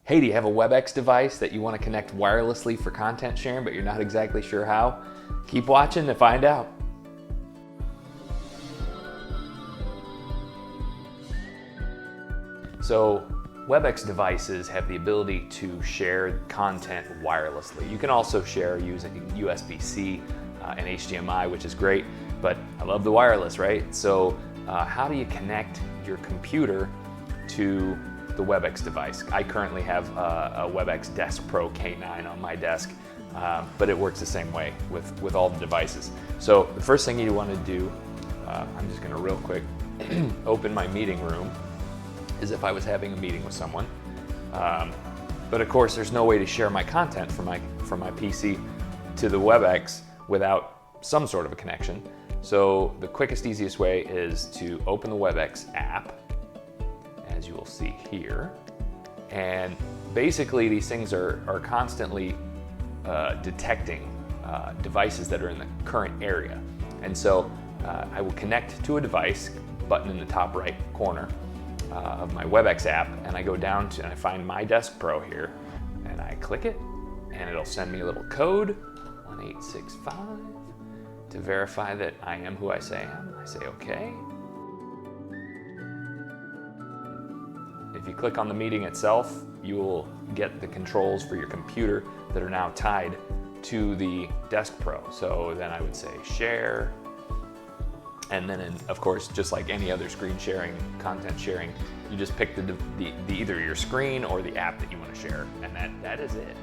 Hey, do you have a Webex device that you want to connect wirelessly for content sharing, but you're not exactly sure how? Keep watching to find out. So Webex devices have the ability to share content wirelessly. You can also share using USB-C and HDMI, which is great, but I love the wireless, right? So how do you connect your computer to the Webex device? I currently have a Webex Desk Pro K9 on my desk, but it works the same way with all the devices. So the first thing you want to do, I'm just going to real quick open my meeting room as if I was having a meeting with someone. But of course, there's no way to share my content from my PC to the Webex without some sort of a connection. So the quickest, easiest way is to open the Webex app, as you will see here. And basically these things are constantly detecting devices that are in the current area. And so I will connect to a device, button in the top right corner of my Webex app, and I go down to, and I find my Desk Pro here, and I click it, and it'll send me a little code, 1865, to verify that I am who I say I am. I say okay. If you click on the meeting itself, you will get the controls for your computer that are now tied to the Desk Pro. So then I would say share, and then of course, just like any other screen sharing, content sharing, you just pick either your screen or the app that you want to share, and that is it.